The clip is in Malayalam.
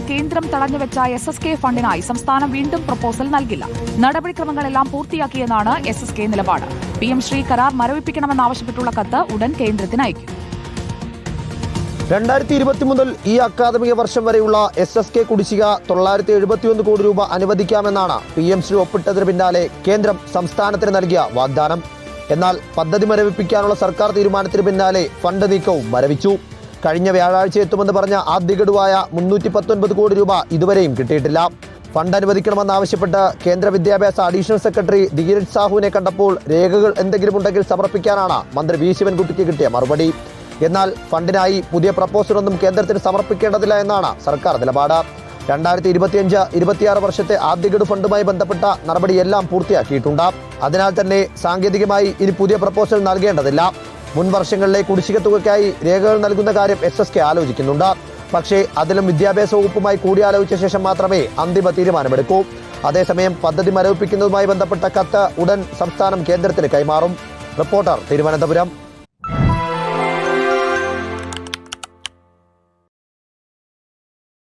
കേന്ദ്രം തടഞ്ഞുവെച്ച SSK ഫണ്ടിനായി സംസ്ഥാനം വീണ്ടും പ്രപ്പോസൽ നൽകില്ല. നടപടിക്രമങ്ങളെല്ലാം പൂർത്തിയാക്കിയെന്നാണ് SSK നിലപാട്. PM ശ്രീ കരാർ മരവിപ്പിക്കണമെന്നാവശ്യപ്പെട്ടുള്ള കത്ത് ഉടൻ കേന്ദ്രത്തിന് അയക്കും. 2020 മുതൽ ഈ അക്കാദമിക വർഷം വരെയുള്ള SSK കുടിശ്ശിക 971 കോടി രൂപ അനുവദിക്കാമെന്നാണ് PM ശ്രീ ഒപ്പിട്ടതിന് പിന്നാലെ കേന്ദ്രം സംസ്ഥാനത്തിന് നൽകിയ വാഗ്ദാനം. എന്നാൽ പദ്ധതി മരവിപ്പിക്കാനുള്ള സർക്കാർ തീരുമാനത്തിന് പിന്നാലെ ഫണ്ട് നീക്കവും മരവിച്ചു. കഴിഞ്ഞ വ്യാഴാഴ്ച എത്തുമെന്ന് പറഞ്ഞ ആദ്യ ഗഡുവായ 319 കോടി രൂപ ഇതുവരെയും കിട്ടിയിട്ടില്ല. ഫണ്ട് അനുവദിക്കണമെന്നാവശ്യപ്പെട്ട് കേന്ദ്ര വിദ്യാഭ്യാസ അഡീഷണൽ സെക്രട്ടറി ധീരജ് സാഹുവിനെ കണ്ടപ്പോൾ രേഖകൾ എന്തെങ്കിലും ഉണ്ടെങ്കിൽ സമർപ്പിക്കാനാണ് മന്ത്രി V ശിവൻകുട്ടിക്ക് കിട്ടിയ മറുപടി. എന്നാൽ ഫണ്ടിനായി പുതിയ പ്രപ്പോസലൊന്നും കേന്ദ്രത്തിന് സമർപ്പിക്കേണ്ടതില്ല എന്നാണ് സർക്കാർ നിലപാട്. 2025-26 വർഷത്തെ ആദ്യ ഗഡു ഫണ്ടുമായി ബന്ധപ്പെട്ട നടപടിയെല്ലാം പൂർത്തിയാക്കിയിട്ടുണ്ട്. അതിനാൽ തന്നെ സാങ്കേതികമായി ഇനി പുതിയ പ്രപ്പോസൽ നൽകേണ്ടതില്ല. മുൻ വർഷങ്ങളിലെ കുടിശ്ശിക തുകയ്ക്കായി രേഖകൾ നൽകുന്ന കാര്യം SSK ആലോചിക്കുന്നുണ്ട്. പക്ഷേ അതിലും വിദ്യാഭ്യാസ വകുപ്പുമായി കൂടിയാലോചിച്ച ശേഷം മാത്രമേ അന്തിമ തീരുമാനമെടുക്കൂ. അതേസമയം പദ്ധതി മരവിപ്പിക്കുന്നതുമായി ബന്ധപ്പെട്ട കത്ത് ഉടൻ സംസ്ഥാനം കേന്ദ്രത്തിന് കൈമാറും. റിപ്പോർട്ടർ, തിരുവനന്തപുരം.